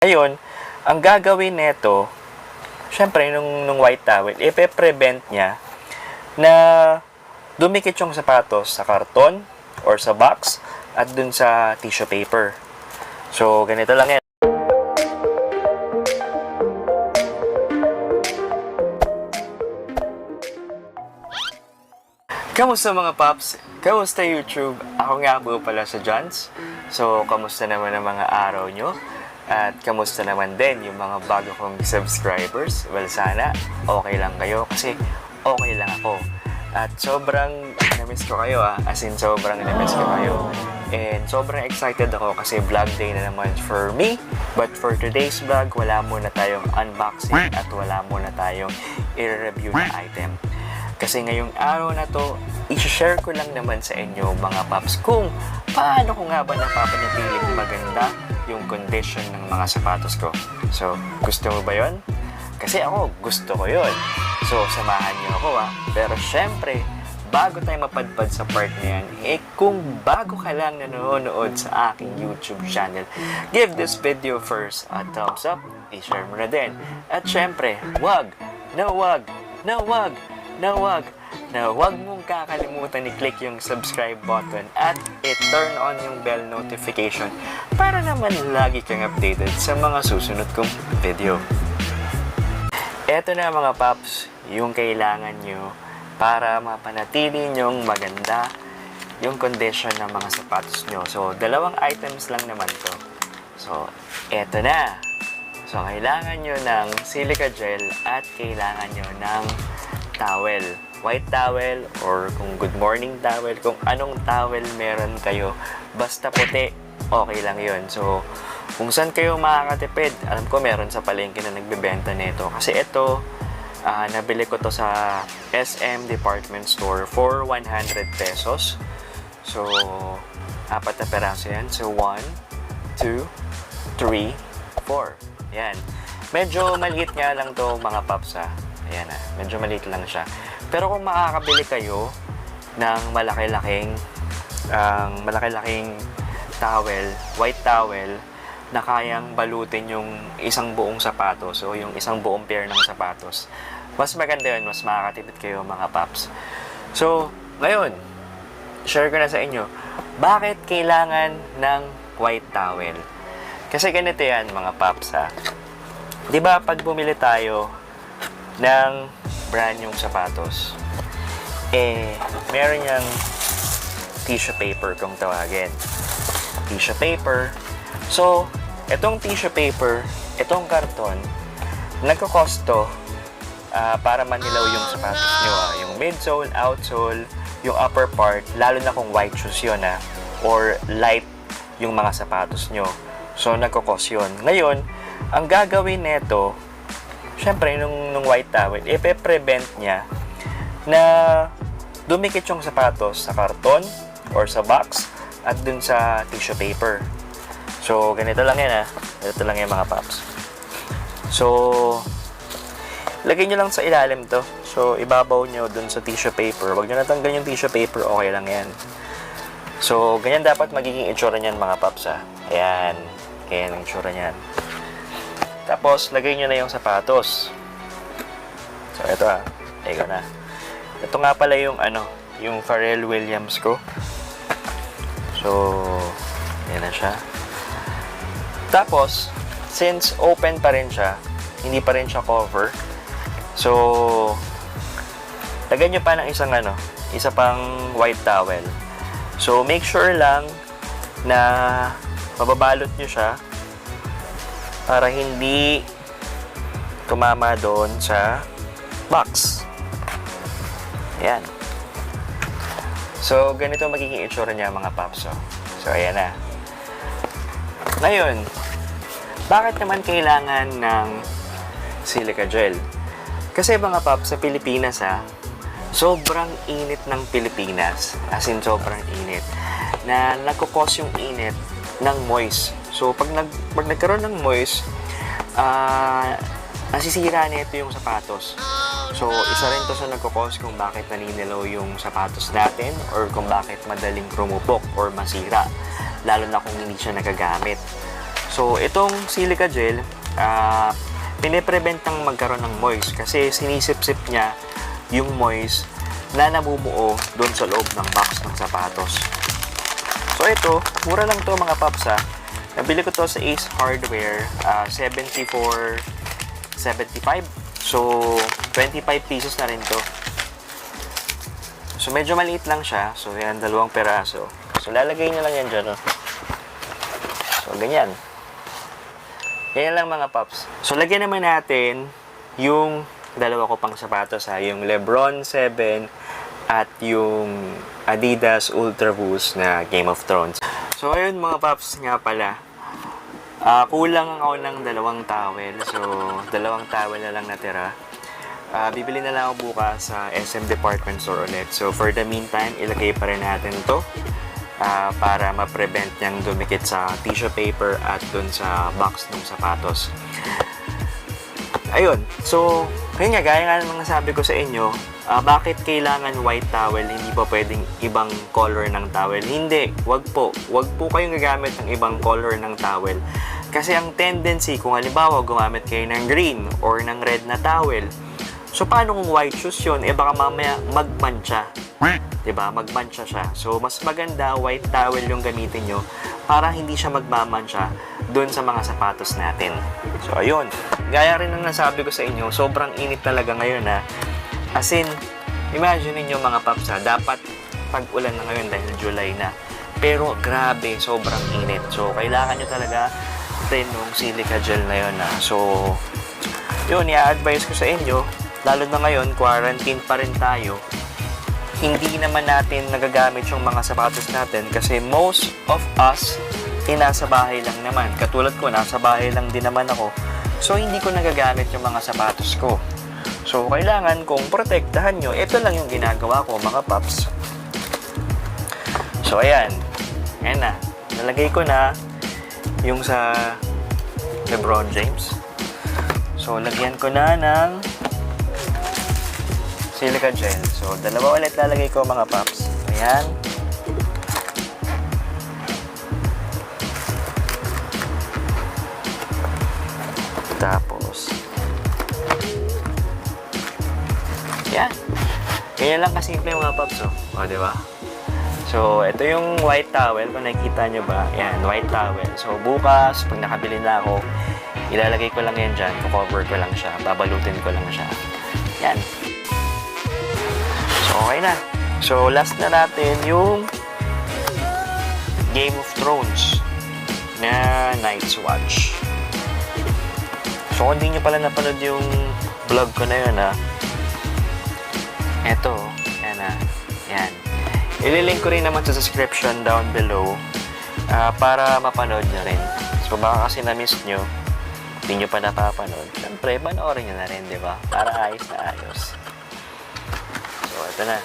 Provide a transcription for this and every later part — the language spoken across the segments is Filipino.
Ngayon, ang gagawin nito, syempre, nung white towel, ipe-prevent niya na dumikit yung sapatos sa karton or sa box at dun sa tissue paper. So, ganito lang yan. Kamusta mga paps? Kamusta YouTube? Ako nga po pala sa Johns. So, kamusta naman ang mga araw nyo? At kamusta naman din yung mga bago kong subscribers? Well, sana okay lang kayo kasi okay lang ako. At sobrang na-miss ko kayo as in sobrang na-miss ko kayo. And sobrang excited ako kasi vlog day na naman for me. But for today's vlog, wala muna tayong unboxing at wala muna tayong i-review na item. Kasi ngayong araw na to, i-share ko lang naman sa inyo mga paps kung paano ko nga ba napapanatiling maganda yung condition ng mga sapatos ko. So, gusto mo ba yon? Kasi ako, gusto ko yon. So, samahan niyo ako Pero syempre, bago tayo mapadpad sa part na yan, kung bago ka lang nanonood sa aking YouTube channel, give this video first a thumbs up, i-share mo na din. At syempre, wag mong kakalimutan i-click yung subscribe button at i-turn on yung bell notification para naman lagi kang updated sa mga susunod kong video. Eto na mga paps, yung kailangan nyo para mapanatili nyong maganda yung condition ng mga sapatos nyo. So, dalawang items lang naman to. So, eto na. So, kailangan nyo ng silica gel at kailangan nyo ng towel. White towel or kung good morning towel, kung anong towel meron kayo. Basta puti, okay lang yun. So, kung saan kayo makakatipid, alam ko meron sa palengke na nagbebenta nito. Kasi ito, nabili ko to sa SM Department Store for 100 pesos. So, 4 na peraso yan. So, 1, 2, 3, 4. Yan. Medyo maliit nga lang to mga paps Ayan medyo maliit lang siya. Pero kung makakabili kayo ng malaki-laking towel, white towel, na kayang balutin yung isang buong sapatos o yung isang buong pair ng sapatos, mas maganda yun, mas makakatipid kayo mga paps. So, ngayon, share ko na sa inyo, bakit kailangan ng white towel? Kasi ganito yan mga paps Di ba pag bumili tayo ng brand yung sapatos, meron yung tissue paper kung tawagin. Tissue paper. So, itong tissue paper, itong karton, nagkokosto para manilaw yung sapatos nyo. Yung midsole, outsole, yung upper part, lalo na kung white shoes yun or light yung mga sapatos nyo. So, nagkokos yun. Ngayon, ang gagawin nito, syempre, nung white towel, ipe-prevent niya na dumikit yung sapatos sa karton or sa box at dun sa tissue paper. So, ganito lang yan Ganito lang yan mga paps. So, lagay nyo lang sa ilalim to. So, ibabaw nyo dun sa tissue paper. Huwag nyo natanggal yung tissue paper, okay lang yan. So, ganyan dapat magiging itsura niyan mga paps Ayan. Ganyan ang itsura niyan. Tapos, lagay nyo na yung sapatos. So, ito Ego na. Ito nga pala yung yung Pharrell Williams ko. So, yan na siya. Tapos, since open pa rin siya, hindi pa rin siya cover. So, lagyan nyo pa ng isa pang white towel. So, make sure lang na mababalot nyo siya para hindi tumama doon sa box. Ayan. So, ganito magiging itsura niya mga paps. So, ayan na. Ngayon, bakit naman kailangan ng silica gel? Kasi mga paps, sa Pilipinas sobrang init ng Pilipinas. As in, sobrang init. Na nagkukos yung init ng moist. So, pag nagkaroon ng moist, nasisira nito yung sapatos. So, isa rin to sa nagkukos kung bakit naninilaw yung sapatos natin or kung bakit madaling rumupok or masira. Lalo na kung hindi siya nagagamit. So, itong silica gel, piniprevent ng magkaroon ng moist kasi sinisip-sip niya yung moist na namumuo doon sa loob ng box ng sapatos. So, ito, mura lang to mga paps ha. Nabili ko to sa Ace Hardware, 74.75. So, 25 pesos na rin to. So, medyo maliit lang siya. So, yan, 2 peraso. So, lalagay nyo lang yan dyan, no? So, ganyan. Ganyan lang mga paps. So, lagyan naman natin yung dalawa ko pang sapatos ha. Yung Lebron 7 at yung Adidas Ultra Boost na Game of Thrones. So, ayun mga paps nga pala. Kulang ako ng 2 towel. So, 2 towel na lang natira. Bibili na lang ako bukas sa SM Department Store ulit. So, for the meantime, ilagay pa rin natin to para ma-prevent niyang dumikit sa tissue paper at dun sa box ng sapatos. Ayun. So, ayun nga, gaya nga ng sabi ko sa inyo, bakit kailangan white towel? Hindi pa pwedeng ibang color ng towel? Hindi. Wag po. Wag po kayong gagamit ng ibang color ng towel. Kasi ang tendency, kung halimbawa gumamit kayo ng green or ng red na towel, so paano kung white shoes yun? Baka mamaya magmancha. Diba? Magmancha siya. So, mas maganda white towel yung gamitin nyo para hindi siya magmamancha dun sa mga sapatos natin. So, ayun. Gaya rin ng nasabi ko sa inyo, sobrang init talaga ngayon ha. As in, imagine niyo mga paps ha, dapat pag-ulan na ngayon dahil July na. Pero grabe, sobrang init. So, kailangan nyo talaga din yung silica gel na yun ha. So, yun, i-advise ko sa inyo, lalo na ngayon, quarantine pa rin tayo, hindi naman natin nagagamit yung mga sapatos natin kasi most of us nasa bahay lang naman. Katulad ko, nasa bahay lang din naman ako. So, hindi ko nagagamit yung mga sapatos ko. So, kailangan kong protektahan nyo. Ito lang yung ginagawa ko, mga paps. So, ayan. Ayan na. Nalagay ko na yung sa Lebron James. So, lagyan ko na ng silica gel. So, 2 ulit lalagay ko mga paps. Ayan. Tapos, yan. Ganyan lang kasimple mga paps, oh. O, diba? So, ito yung white towel. Kung nakikita nyo ba, yan, white towel. So, bukas, pag nakabili na ako, ilalagay ko lang yan dyan. Cover ko lang siya. Babalutin ko lang siya. Yan. Okay na. So, last na natin yung Game of Thrones na Night's Watch. So, kung hindi nyo pala napanood yung vlog ko na yun, ha. Eto. Yan, ha. Yan. Ililink ko rin naman sa description down below para mapanood nyo rin. So, baka kasi na-miss nyo, hindi nyo pa napapanood. Siyempre, panoorin nyo na rin, di ba? Para ayos na ayos. So, ito na.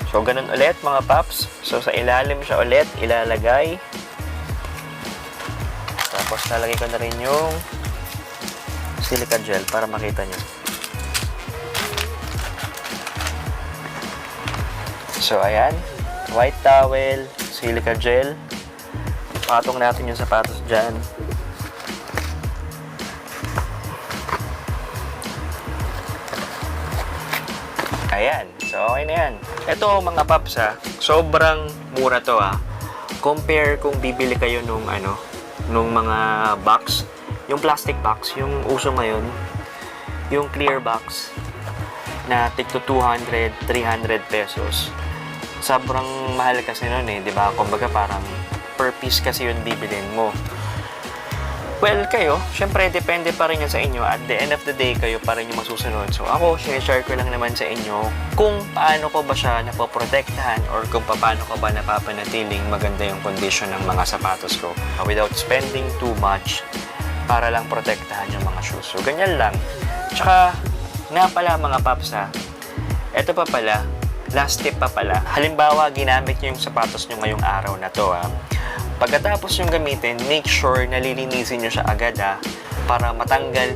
So, ganun ulit mga paps. So, sa ilalim siya ulit ilalagay. Tapos, lalagay ko na rin yung silica gel para makita nyo. So, ayan. White towel, silica gel. Patong natin yung sapatos dyan. Ayan. So, okay na yan. Ito, mga paps ha, sobrang mura to ha. Compare kung bibili kayo nung mga box. Yung plastic box, yung uso ngayon. Yung clear box na tigto 200, 300 pesos. Sobrang mahal kasi nun eh, di ba? Kumbaga parang per piece kasi yun bibilin mo. Well, kayo, syempre, depende pa rin yan sa inyo. At the end of the day, kayo pa rin yung masusunod. So, ako, share ko lang naman sa inyo kung paano ko ba siya napoprotektahan or kung paano ko ba napapanatiling maganda yung condition ng mga sapatos ko without spending too much para lang protektahan yung mga shoes. So, ganyan lang. Tsaka, nga pala mga paps ha, eto pa pala, last tip pa pala. Halimbawa, ginamit nyo yung sapatos nyo ngayong araw na to ha. Pagkatapos yung gamitin, make sure na lilinisin nyo siya agad ha, para matanggal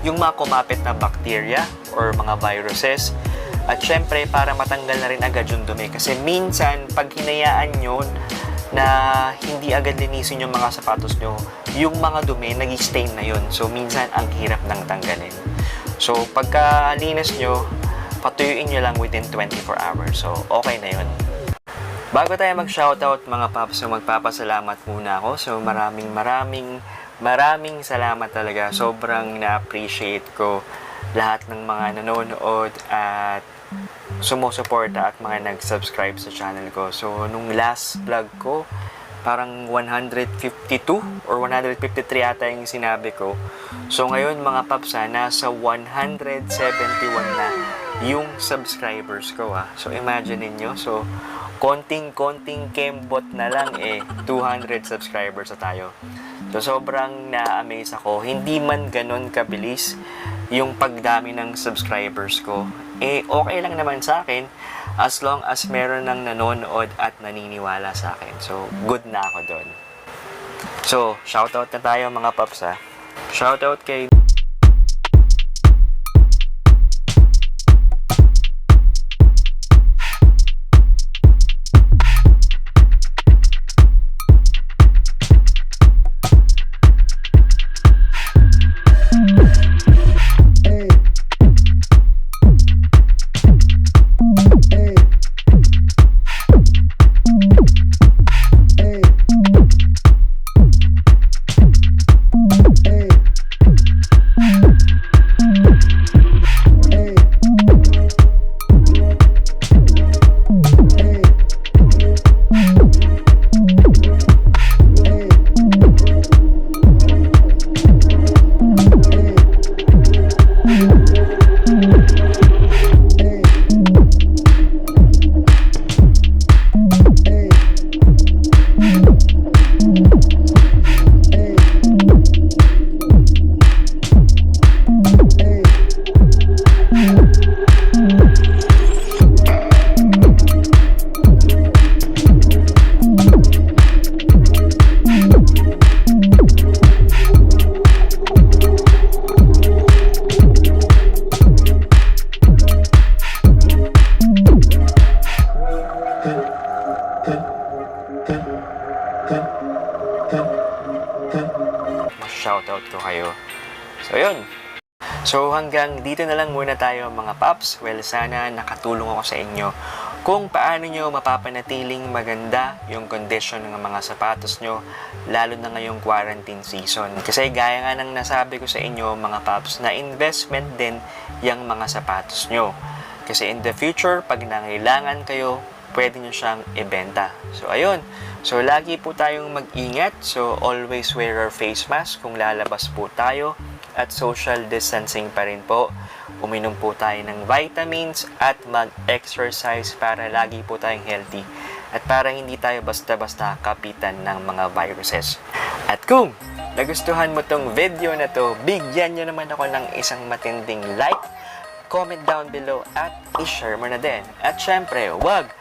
yung mga kumapit na bacteria or mga viruses At syempre, para matanggal na rin agad yung dumi. Kasi minsan, pag hinayaan nyo na hindi agad linisin yung mga sapatos nyo, yung mga dumi, nag-stain na yun. So, minsan, ang hirap nang tanggalin. So, pagka linis nyo, patuyuin nyo lang within 24 hours. So, okay na yun. Bago tayo mag-shoutout mga paps, so magpapasalamat muna ako. So, maraming salamat talaga. Sobrang na-appreciate ko lahat ng mga nanonood at sumusuporta at mga nag-subscribe sa channel ko. So, nung last vlog ko, parang 152 or 153 ata yung sinabi ko. So, ngayon mga paps, nasa 171 na yung subscribers ko. So, imagine niyo. So, konting kembot na lang 200 subscribers na tayo. So, sobrang na-amaze ako. Hindi man ganun kabilis yung pagdami ng subscribers ko. Okay lang naman sa akin as long as meron ng nanonood at naniniwala sa akin. So, good na ako doon. So, shoutout na tayo mga paps ha. Shoutout kay shoutout ko kayo. So, yun. So, hanggang dito na lang muna tayo mga paps. Well, sana nakatulong ako sa inyo kung paano nyo mapapanatiling maganda yung condition ng mga sapatos nyo, lalo na ngayong quarantine season. Kasi gaya nga ng nasabi ko sa inyo mga paps, na investment din yung mga sapatos nyo. Kasi in the future, pag nangailangan kayo, pwede nyo siyang ibenta. So, ayun. So, lagi po tayong mag-ingat. So, always wear our face mask kung lalabas po tayo. At social distancing pa rin po. Uminom po tayo ng vitamins at mag-exercise para lagi po tayong healthy. At para hindi tayo basta-basta kapitan ng mga viruses. At kung nagustuhan mo tong video na to, bigyan nyo naman ako ng isang matinding like, comment down below at i-share mo na din. At syempre, wag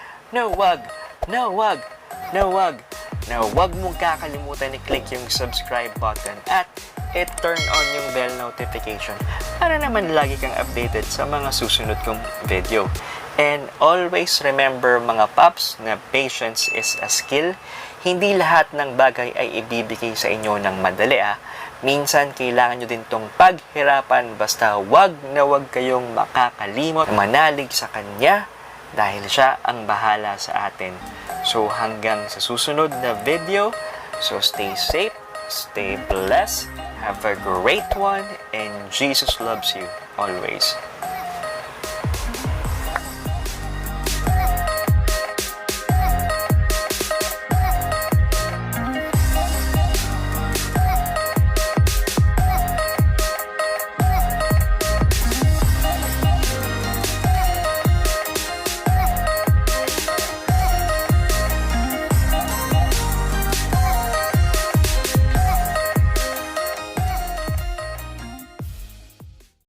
mong kakalimutan i-click yung subscribe button at i-turn on yung bell notification para naman lagi kang updated sa mga susunod kong video. And always remember mga paps na patience is a skill. Hindi lahat ng bagay ay ibibigay sa inyo ng madali Minsan kailangan nyo din tong paghirapan, basta wag na wag kayong makakalimot, manalig sa Kanya dahil Siya ang bahala sa atin. So hanggang sa susunod na video, so stay safe, stay blessed, have a great one, and Jesus loves you always.